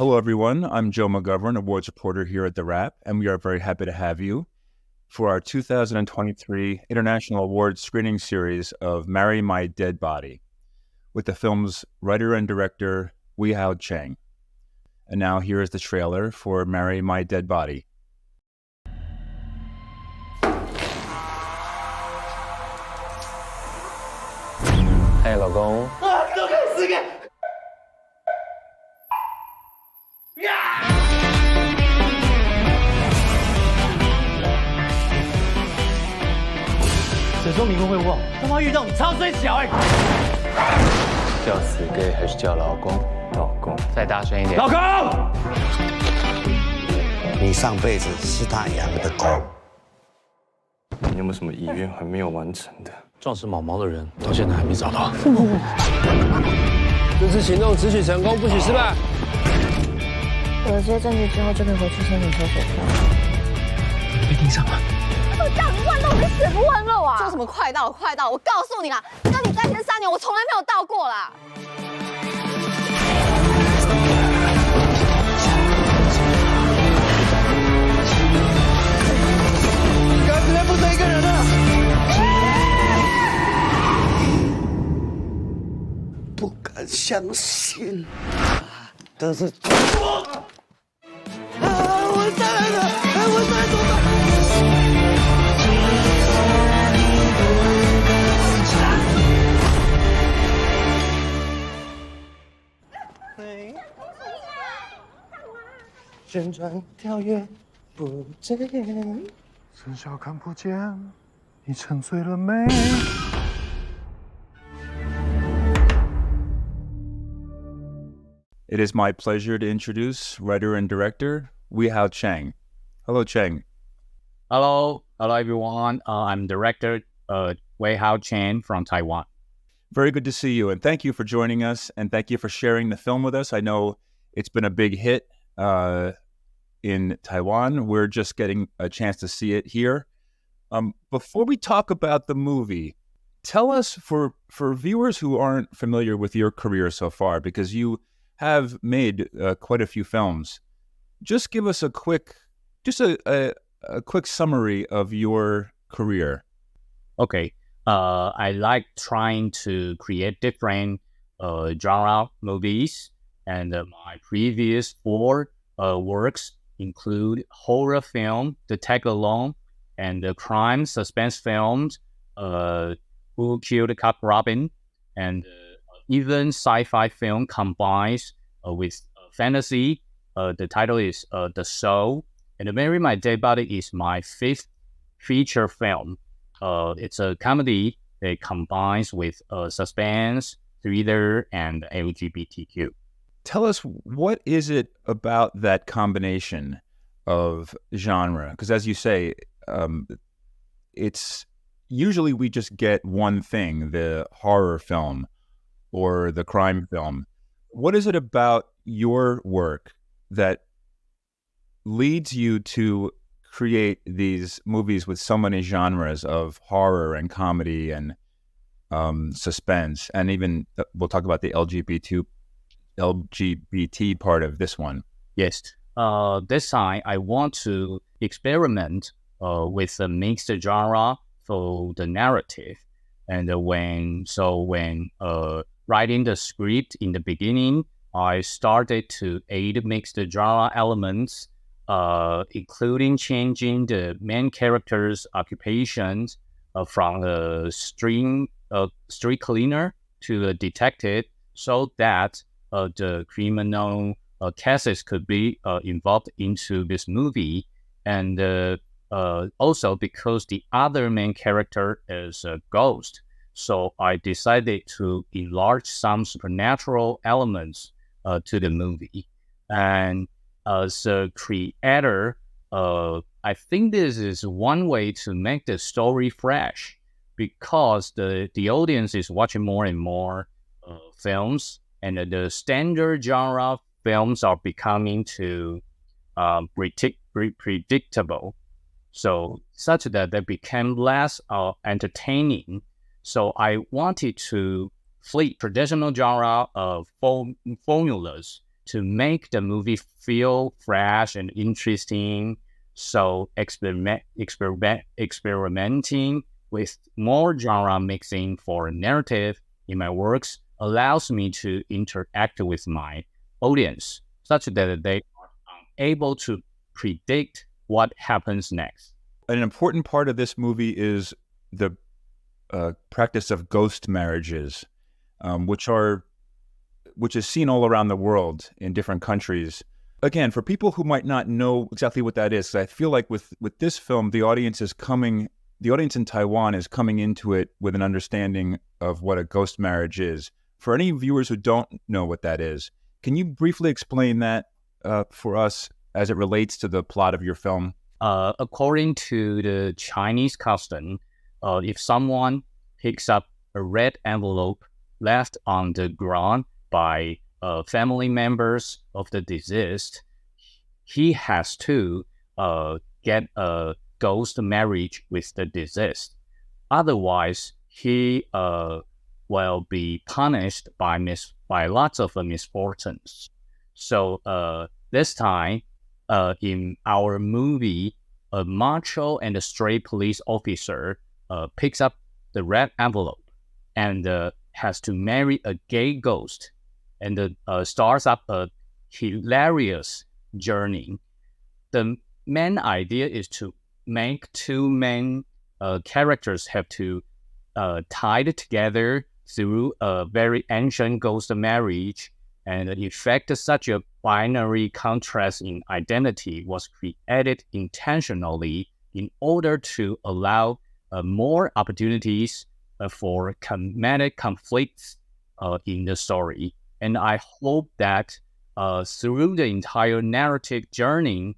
Hello, everyone. I'm Joe McGovern, awards reporter here at TheWrap, and we are very happy to have you for our 2023 International Awards Screening Series of Marry My Dead Body with the film's writer and director, Wei-Hao Cheng. And now here is the trailer for Marry My Dead Body. 哎，老公。都给我死给！谁说冥婚会旺？他妈遇到你超衰小叫死 gay 还是叫老公？老公，再大声一点。老公，你上辈子是他养的狗。你有没有什么遗愿还没有完成的？撞死毛毛的人到现在还没找到。这次行动只许成功，不许失败。有了这些证据之后，就可以回去申请抽血票。被盯上了。我叫你问路，你死不问路啊！说什么快到了，快到了！我告诉你啦，跟你在一起3年，我从来没有到过啦。刚只能不剩一个人了。不敢相信，但是我再来了，我再来怎么办？ 旋转跳跃不遮掩，至少看不见你沉醉了没。It is my pleasure to introduce writer and director Wei-Hao Cheng. Hello, Cheng. Hello everyone. I'm director Wei-Hao Cheng from Taiwan. Very good to see you, and thank you for joining us, and thank you for sharing the film with us. I know it's been a big hit in Taiwan. We're just getting a chance to see it here. Before we talk about the movie, tell us, for viewers who aren't familiar with your career so far, because you have made quite a few films, just give us a quick summary of your career. Okay. I like trying to create different genre movies, and my previous 4 works include horror film, the tag along, and the crime suspense films, Who Killed Cock Robin, and even sci-fi film combines with fantasy. The title is The Soul, and Marry My Dead Body is my 5th feature film. It's a comedy that combines with suspense, thriller, and LGBTQ. Tell us, what is it about that combination of genre? Because as you say, it's usually we just get one thing, the horror film or the crime film. What is it about your work that leads you to create these movies with so many genres of horror and comedy and suspense, and even we'll talk about the LGBT part of this one? Yes. This time I want to experiment with a mixed genre for the narrative. And when writing the script in the beginning, I started to add mixed genre elements, including changing the main character's occupations from a street cleaner to a detective, so that the criminal cases could be involved into this movie. And also because the other main character is a ghost, so I decided to enlarge some supernatural elements to the movie. And as a creator, I think this is one way to make the story fresh, because the audience is watching more and more films, and the standard genre films are becoming too predictable, so such that they became less entertaining. So I wanted to flip traditional genre of formulas to make the movie feel fresh and interesting. So experimenting with more genre mixing for a narrative in my works allows me to interact with my audience such that they are able to predict what happens next. An important part of this movie is the practice of ghost marriages, which is seen all around the world in different countries. Again, for people who might not know exactly what that is, I feel like with this film, the audience in Taiwan is coming into it with an understanding of what a ghost marriage is. For any viewers who don't know what that is, can you briefly explain that for us as it relates to the plot of your film? According to the Chinese custom, if someone picks up a red envelope left on the ground by family members of the deceased, he has to get a ghost marriage with the deceased. Otherwise, he will be punished by lots of misfortunes. So this time, in our movie, a macho and a straight police officer picks up the red envelope and has to marry a gay ghost, and starts up a hilarious journey. The main idea is to make two main characters have to tied together through a very ancient ghost marriage, and the effect such a binary contrast in identity was created intentionally in order to allow more opportunities for comedic conflicts in the story. And I hope that through the entire narrative journey,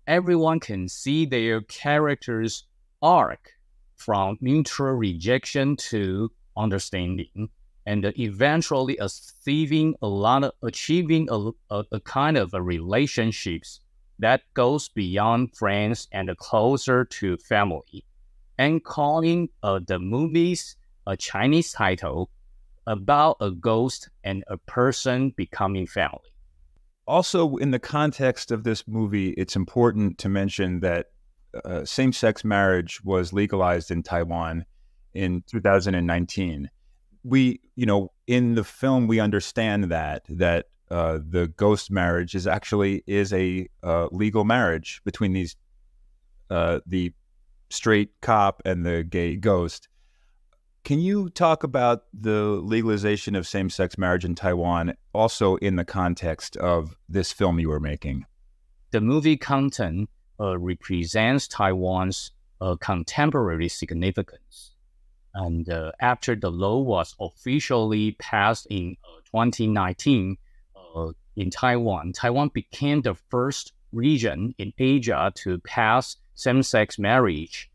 everyone can see their characters' arc from mutual rejection to understanding, and eventually achieving a kind of a relationships that goes beyond friends and closer to family. And calling the movies a Chinese title about a ghost and a person becoming family. Also, in the context of this movie, it's important to mention that same-sex marriage was legalized in Taiwan in 2019. We, in the film, we understand that the ghost marriage is a legal marriage between these the straight cop and the gay ghost. Can you talk about the legalization of same-sex marriage in Taiwan, also in the context of this film you were making? The movie content represents Taiwan's contemporary significance. And after the law was officially passed in 2019 in Taiwan, Taiwan became the first region in Asia to pass same-sex marriage.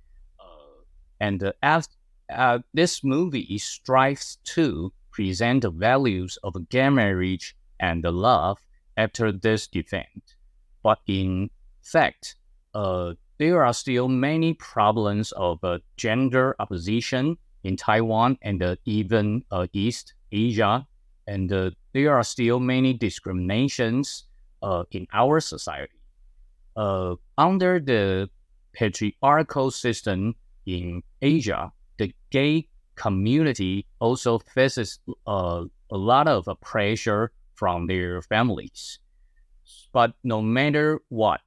This movie strives to present the values of gay marriage and love after this event. But in fact, there are still many problems of gender opposition in Taiwan and even East Asia, and there are still many discriminations in our society. Under the patriarchal system in Asia, the gay community also faces a lot of pressure from their families. But no matter what,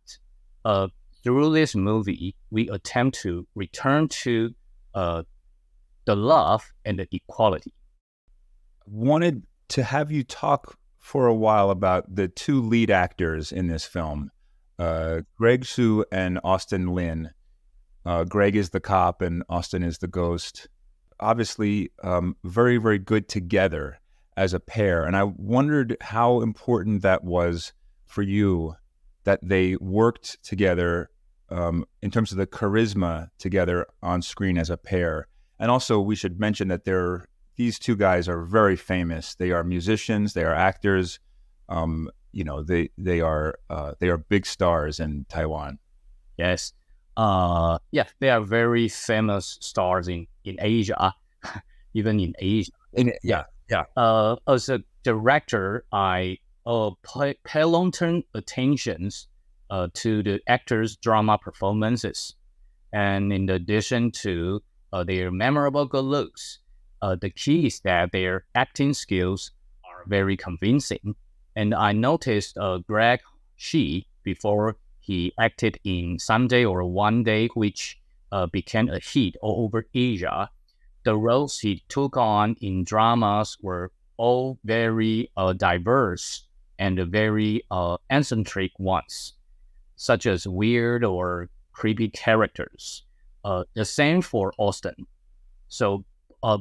through this movie, we attempt to return to the love and the equality. Wanted to have you talk for a while about the two lead actors in this film, Greg Su and Austin Lin. Greg is the cop and Austin is the ghost. Obviously, very, very good together as a pair. And I wondered how important that was for you, that they worked together in terms of the charisma together on screen as a pair. And also, we should mention that these two guys are very famous. They are musicians. They are actors. They are big stars in Taiwan. Yes. They are very famous stars in Asia, even in Asia. Yeah. As a director, I pay long-term attentions to the actors' drama performances. And in addition to their memorable good looks, the key is that their acting skills are very convincing. And I noticed Greg Shi, before he acted in Someday or One Day, which became a hit all over Asia, the roles he took on in dramas were all very diverse and very eccentric ones, such as weird or creepy characters. The same for Austin. So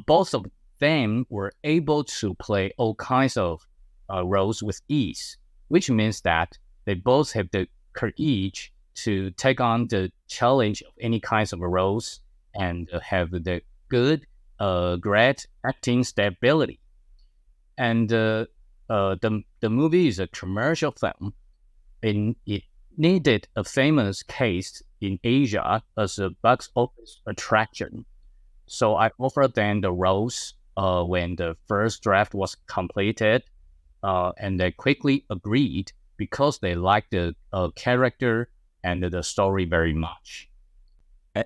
both of them were able to play all kinds of roles with ease, which means that they both have the courage to take on the challenge of any kinds of roles and have the good, great acting stability. And the movie is a commercial film, and it needed a famous case in Asia as a box office attraction. So I offered them the roles when the first draft was completed, and they quickly agreed because they liked the character and the story very much.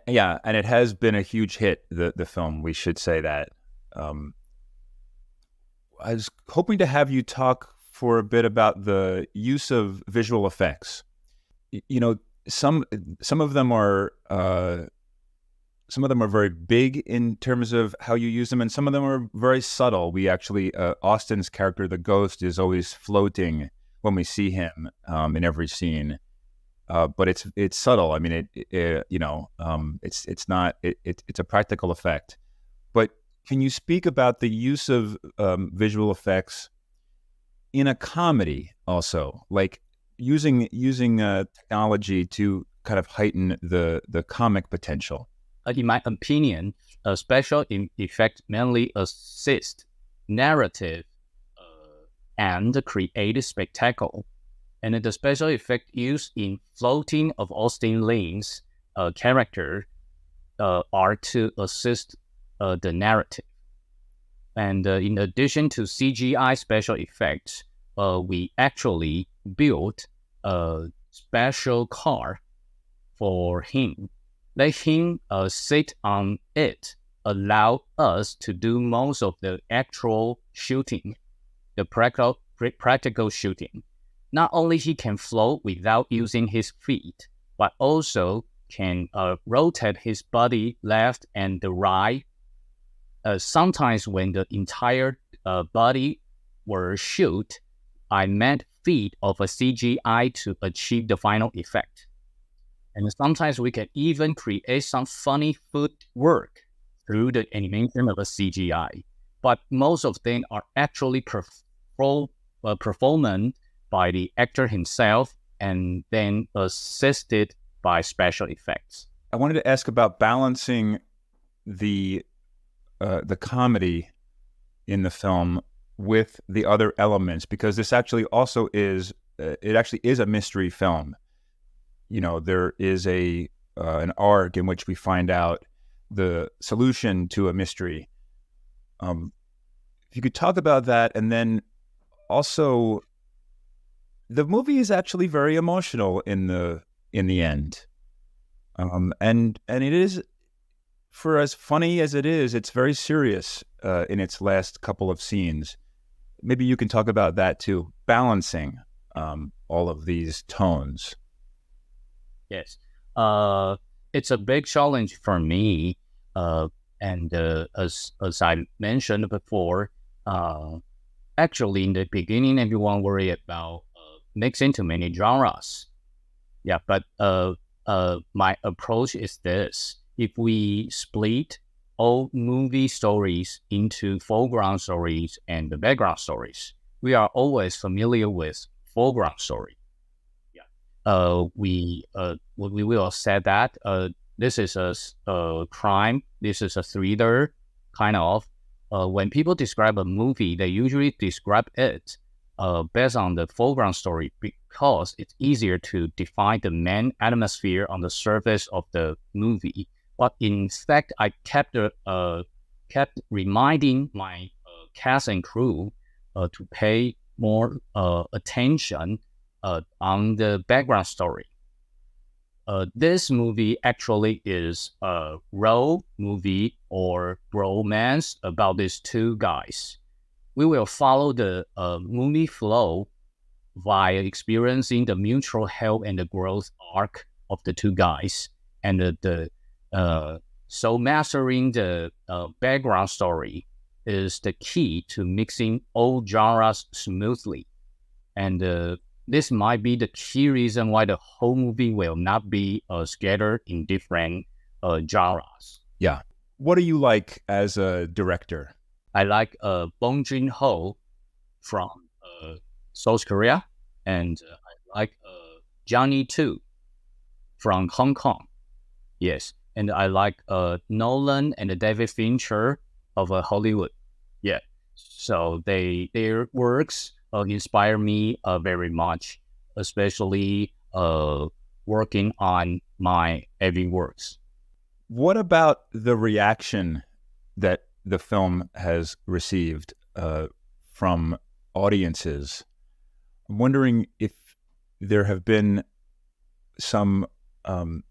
Yeah, and it has been a huge hit, the film, we should say that. I was hoping to have you talk for a bit about the use of visual effects. You know, some of them are very big in terms of how you use them, and some of them are very subtle. We actually, Austin's character, the ghost, is always floating when we see him in every scene. But it's subtle. I mean, it's a practical effect. But can you speak about the use of visual effects in a comedy also, like using technology to kind of heighten the comic potential? In my opinion, a special effect mainly assist narrative and create spectacle. And the special effect used in floating of Austin Lin's character are to assist the narrative. And in addition to CGI special effects, we actually built a special car for him. Let him sit on it, allow us to do most of the actual shooting, the practical shooting. Not only he can float without using his feet, but also can rotate his body left and right. Sometimes when the entire body were shoot, I made feet of a CGI to achieve the final effect. And sometimes we can even create some funny footwork through the animation of a CGI. But most of them are actually performed by the actor himself and then assisted by special effects. I wanted to ask about balancing the comedy in the film with the other elements, because this actually also is a mystery film. You know, there is an arc in which we find out the solution to a mystery. If you could talk about that, and then also, the movie is actually very emotional in the end, and it is, for as funny as it is, it's very serious in its last couple of scenes. Maybe you can talk about that too, balancing all of these tones. Yes, it's a big challenge for me, and as I mentioned before, actually in the beginning, everyone worried about mixing too many genres. Yeah, but my approach is this: if we split all movie stories into foreground stories and the background stories, we are always familiar with foreground story. We will say that this is a crime, this is a thriller, kind of. When people describe a movie, they usually describe it based on the foreground story because it's easier to define the main atmosphere on the surface of the movie. But in fact, I kept reminding my cast and crew to pay more attention on the background story. This movie actually is a road movie or romance about these two guys. We will follow the movie flow via experiencing the mutual help and the growth arc of the two guys, and so mastering the background story is the key to mixing all genres smoothly, and this might be the key reason why the whole movie will not be scattered in different genres. Yeah. What do you like as a director? I like Bong Joon-ho from South Korea, and I like Johnny too from Hong Kong. Yes, and I like Nolan and David Fincher of Hollywood. Yeah, so their works inspire me very much, especially working on my heavy works. What about the reaction that the film has received from audiences? I'm wondering if there have been some, I'm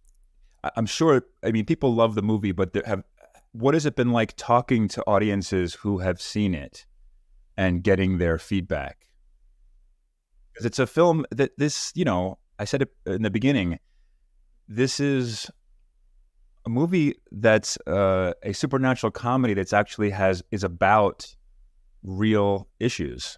sure, I mean, people love the movie, but what has it been like talking to audiences who have seen it and getting their feedback? Because it's a film that I said it in the beginning, this is a movie that's a supernatural comedy that's actually is about real issues.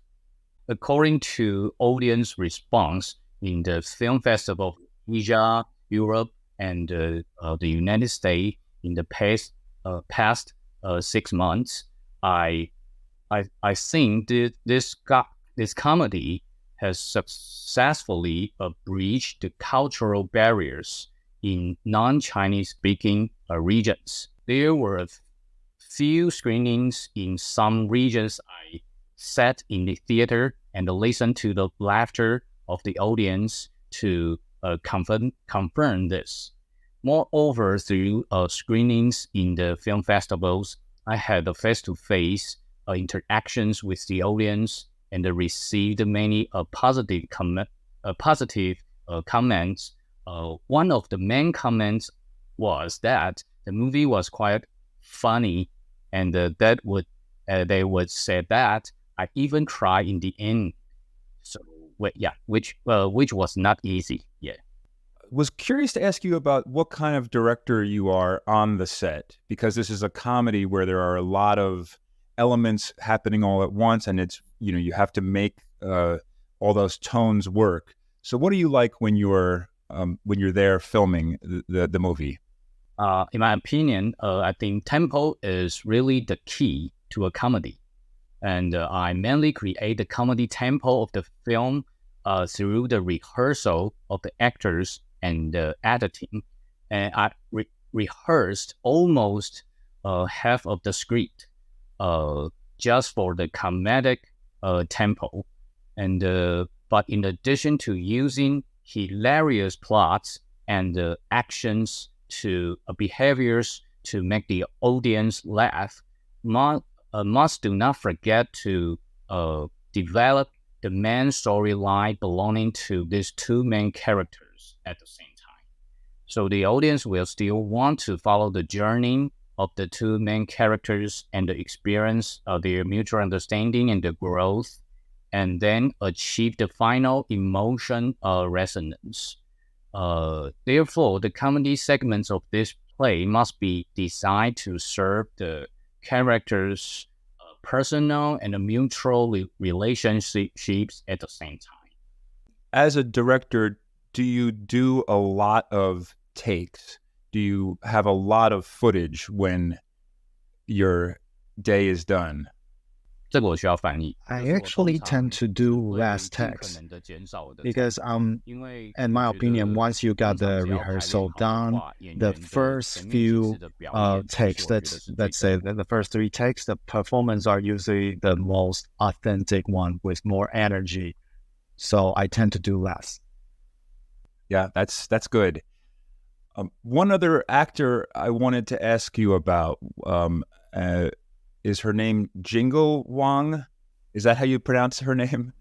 According to audience response in the film festival of Asia, Europe, and the United States in the past 6 months, I think this comedy has successfully breached the cultural barriers in non-Chinese speaking regions. There were few screenings in some regions. I sat in the theater and listened to the laughter of the audience to confirm this. Moreover, through screenings in the film festivals, I had face-to-face interactions with the audience and received many positive comments. One of the main comments was that the movie was quite funny, and they would say that I even cried in the end. So which was not easy. Yeah. Was curious to ask you about what kind of director you are on the set, because this is a comedy where there are a lot of elements happening all at once, and it's you have to make all those tones work. So what do you like when you're there filming the movie? In my opinion, I think tempo is really the key to a comedy, and I mainly create the comedy tempo of the film through the rehearsal of the actors and editing. And I rehearsed almost half of the script just for the comedic tempo. And but in addition to using hilarious plots and actions to behaviors to make the audience laugh, must do not forget to develop the main storyline belonging to these two main characters at the same time. So the audience will still want to follow the journey of the two main characters and experience their mutual understanding and the growth, and then achieve the final emotion resonance. Therefore, the comedy segments of this play must be designed to serve the characters' personal and mutual relationships at the same time. As a director, do you do a lot of takes? Do you have a lot of footage when your day is done? 这个我需要翻译。 I actually tend to do less text because, in my opinion, once you got the rehearsal done, the first few takes, let's say the first 3 takes, the performance are usually the most authentic one with more energy. So I tend to do less. Yeah, that's good. One other actor I wanted to ask you about is her name Jingle Wong? Is that how you pronounce her name?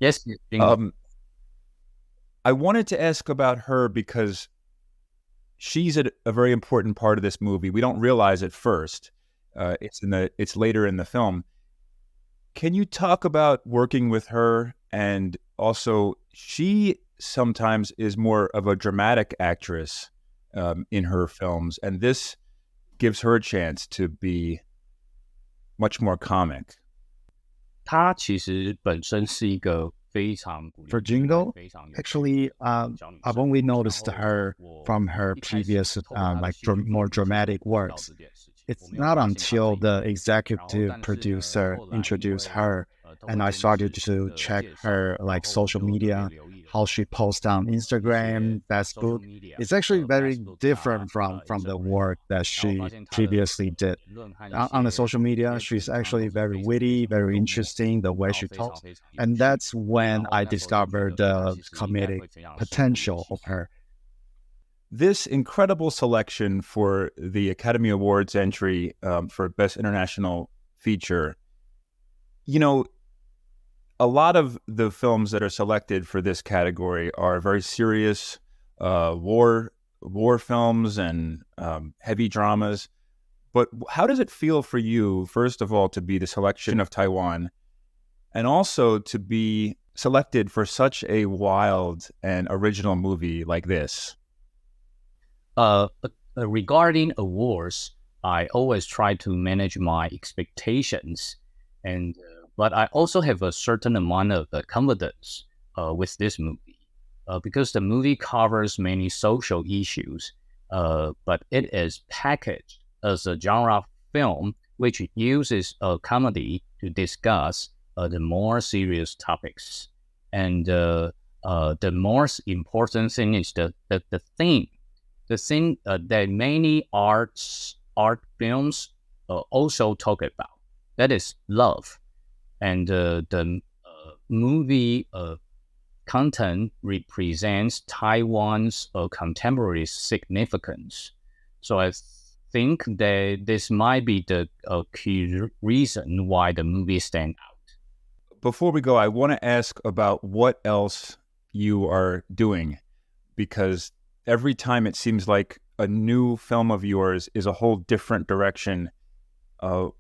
Yes. Jingle. I wanted to ask about her because she's a very important part of this movie. We don't realize it first. It's later in the film. Can you talk about working with her? And also, she sometimes is more of a dramatic actress in her films, and this gives her a chance to be much more comic. 她其实本身是一个非常 For Jingle, actually, I've only noticed her from her previous more dramatic works. It's not until the executive producer introduced her and I started to check her like social media, how she posts on Instagram, Facebook. It's actually very different from the work that she previously did. On the social media, she's actually very witty, very interesting, the way she talks. And that's when I discovered the comedic potential of her. This incredible selection for the Academy Awards entry for Best International Feature, you know, a lot of the films that are selected for this category are very serious war films and heavy dramas. But how does it feel for you, first of all, to be the selection of Taiwan, and also to be selected for such a wild and original movie like this? Regarding awards, I always try to manage my expectations, but I also have a certain amount of confidence with this movie because the movie covers many social issues, but it is packaged as a genre film which uses comedy to discuss the more serious topics. And the most important thing is the theme. The thing that many art films also talk about, that is love. And the movie content represents Taiwan's contemporary significance. So I think that this might be the key reason why the movie stands out. Before we go, I want to ask about what else you are doing, because every time it seems like a new film of yours is a whole different direction. Do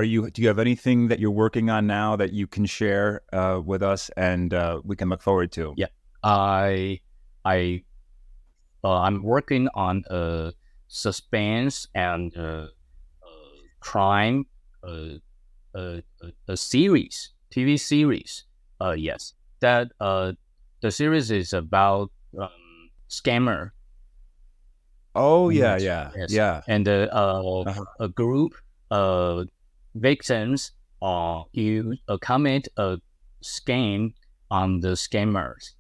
you have anything that you're working on now that you can share with us and we can look forward to? Yeah, I'm working on a suspense and crime a series, TV series. Yes, that the series is about scammer. Oh yeah, Yes. yeah. And a group victims you commit a scam on the scammers.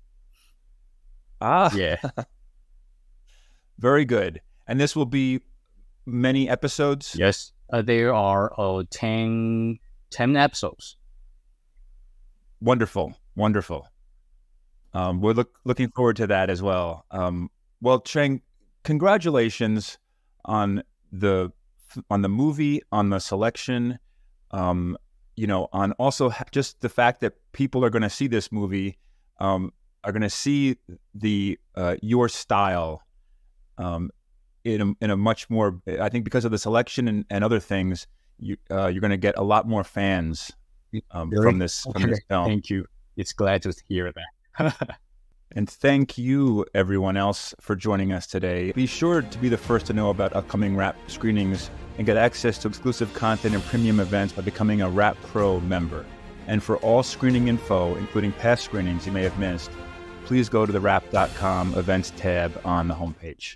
Yeah. Very good. And this will be many episodes? Yes. There are 10 episodes. Wonderful. We're looking forward to that as well. Well, Cheng, congratulations on the movie, on the selection, on also just the fact that people are going to see this movie, are going to see the your style in a much more, I think, because of the selection and other things, you're going to get a lot more fans from this film. Thank you. It's glad to hear that. And thank you, everyone else, for joining us today. Be sure to be the first to know about upcoming Wrap screenings and get access to exclusive content and premium events by becoming a Wrap Pro member. And for all screening info, including past screenings you may have missed, please go to TheWrap.com events tab on the homepage.